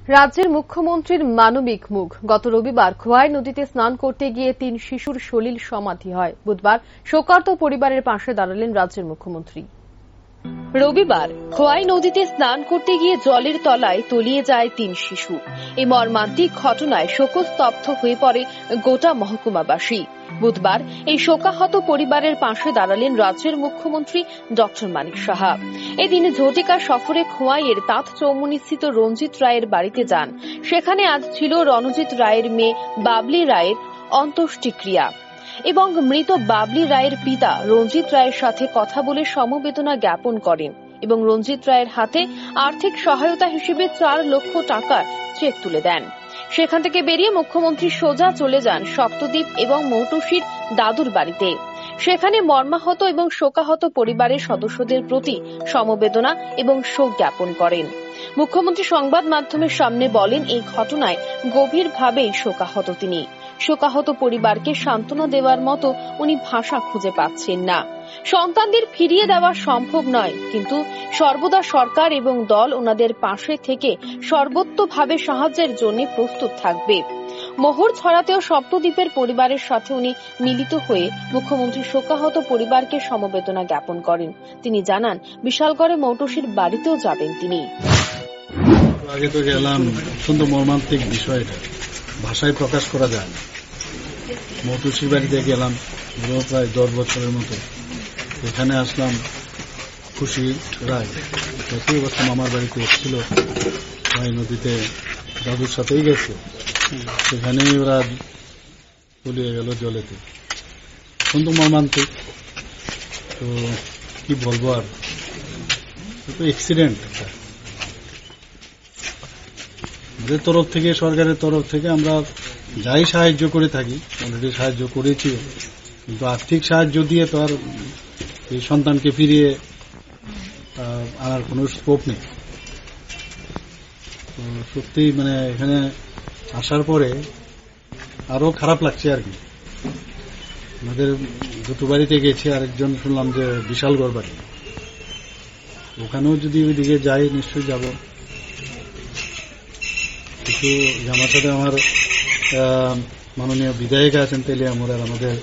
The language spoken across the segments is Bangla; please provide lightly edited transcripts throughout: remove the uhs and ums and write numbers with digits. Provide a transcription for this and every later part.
রাজ্যের মুখ্যমন্ত্রীর মানবিক মুখ। গত রবিবার খোয়াই নদীতে স্নান করতে গিয়ে ৩ শিশুর সলিল সমাধি হয়। বুধবার শোকার্ত পরিবারের পাশে দাঁড়ালেন রাজ্যের মুখ্যমন্ত্রী। রবিবার খোয়াই নদীতে স্নান করতে গিয়ে জলের তলায় তলিয়ে যায় ৩ শিশু। এই মর্মান্তিক ঘটনায় শোকস্তব্ধ হয়ে পড়ে গোটা মহকুমাবাসী। বুধবার এই শোকাহত পরিবারের পাশে দাঁড়ালেন রাজ্যের মুখ্যমন্ত্রী ডক্টর মানিক সাহা। এদিন ঝটিকা সফরে খোয়াইয়ের তাঁত চৌমুহনীস্থিত রঞ্জিত রায়ের বাড়িতে যান। সেখানে আজ ছিল রণজিৎ রায়ের মেয়ে বাবলি রায়ের অন্ত্যেষ্টিক্রিয়া এবং মৃত বাবলি রায়ের পিতা রঞ্জিত রায়ের সাথে কথা বলে সমবেদনা জ্ঞাপন করেন এবং রঞ্জিত রায়ের হাতে আর্থিক সহায়তা হিসেবে ৪ লক্ষ টাকার চেক তুলে দেন। সেখান থেকে বেরিয়ে মুখ্যমন্ত্রী সোজা চলে যান সপ্তদ্বীপ এবং মৌটুসির দাদুর বাড়িতে। সেখানে মর্মাহত এবং শোকাহত পরিবারের সদস্যদের প্রতি সমবেদনা এবং শোক জ্ঞাপন করেন। মুখ্যমন্ত্রী সংবাদ মাধ্যমের সামনে বলেন, এই ঘটনায় গভীরভাবে শোকাহত তিনি। শোকাহত পরিবারকে সান্ত্বনা দেওয়ার মতো উনি ভাষা খুঁজে পাচ্ছেন না। সন্তানদের ফিরিয়ে দেওয়া সম্ভব নয়, কিন্তু সর্বদা সরকার এবং দল ওনাদের পাশে থেকে সর্বোত্তভাবে সাহায্যের জন্য প্রস্তুত থাকবে। মোহর ছড়াতেও সপ্তদ্বীপের পরিবারের সাথে উনি মিলিত হয়ে মুখ্যমন্ত্রী শোকাহত পরিবারকে সমবেদনা জ্ঞাপন করেন। তিনি জানান, বিশালগড়ে মৌটুসির বাড়িতেও যাবেন তিনি। আগে তো গেলাম, সুন্দর মর্মান্তিক বিষয়টা ভাষায় প্রকাশ করা যায় না। মৌটুসির বাড়িতে গেলাম প্রায় 10 বছরের মতো। এখানে আসলাম খুশি রায় একই অবস্থা মামার বাড়িতে এসেছিল, খোয়াই নদীতে দাদুর সাথেই গেছে, সেখানেই ওরা তলিয়ে গেল জলেতে। সুন্দর মর্মান্তিক। তো কি বলবো আর, অ্যাক্সিডেন্ট। আমাদের তরফ থেকে, সরকারের তরফ থেকে আমরা যাই সাহায্য করে থাকি, অলরেডি সাহায্য করেছি, কিন্তু আর্থিক সাহায্য দিয়ে তো আর এই সন্তানকে ফিরিয়ে আনার কোনো স্কোপ নেই। তো সত্যিই মানে এখানে আসার পরে আরো খারাপ লাগছে আর কি। আমাদের দুটো বাড়িতে গেছি, আরেকজন শুনলাম যে বিশালগড় বাড়ি, ওখানেও যদি ওইদিকে যাই নিশ্চয়ই যাব। কিছু আমার সাথে আমার মাননীয় বিধায়িকা আছেন তেলিয়ামুর, আর আমাদের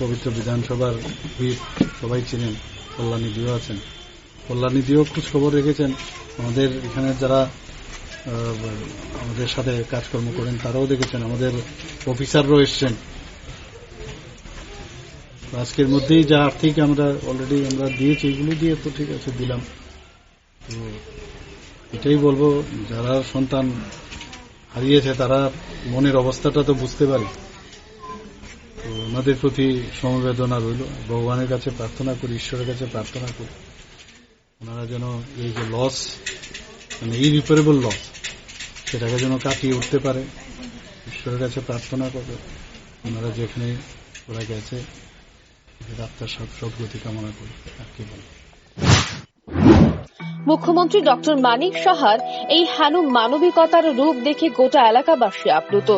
পবিত্র বিধানসভার হুইপ সবাই চিনেন, কল্যাণীদিও আছেন। কল্যাণীদিও খোঁজ খবর রেখেছেন। আমাদের এখানে যারা আমাদের সাথে কাজকর্ম করেন তারাও দেখেছেন, আমাদের অফিসাররাও এসছেন। আজকের মধ্যেই যা আর্থিক আমরা অলরেডি আমরা দিয়েছি, এগুলো দিয়ে তো ঠিক আছে দিলাম। তো এটাই বলবো, যারা সন্তান হারিয়েছে তারা মনের অবস্থাটা তো বুঝতে পারে। তো ওনাদের প্রতি সমবেদনা রইল। ভগবানের কাছে প্রার্থনা করি, ঈশ্বরের কাছে প্রার্থনা করি, ওনারা যেন এই যে লস, মানে ইরিপেয়ারেবল লস, সেটাকে যেন কাটিয়ে উঠতে পারে। ঈশ্বরের কাছে প্রার্থনা করবে, ওনারা যেখানে ওরা গেছে আত্মার সদ্গতি কামনা করি। আর কি বলবো। মুখ্যমন্ত্রী ডক্টর মানিক সাহার এই হেন মানবিকতার রূপ দেখে গোটা এলাকাবাসী আপ্লুত।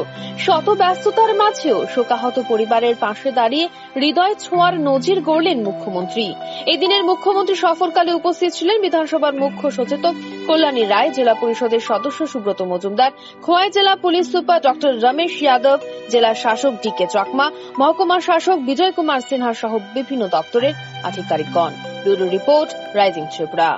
শত ব্যস্ততার মাঝেও শোকাহত পরিবারের পাশে দাঁড়িয়ে হৃদয় ছোঁয়ার নজির গড়লেন মুখ্যমন্ত্রী। এদিনের মুখ্যমন্ত্রী সফরকালে উপস্থিত ছিলেন বিধানসভার মুখ্য সচেতক কল্যাণী রায়, জেলা পরিষদের সদস্য সুব্রত মজুমদার, খোয়াই জেলা police super doctor Ramesh Yadav, জেলা শাসক ডিকে চাকমা, মহকুমা শাসক বিজয় কুমার সিনহা সহ বিভিন্ন দপ্তরের আধিকারিকগণ। Bureau report, rising Tripura.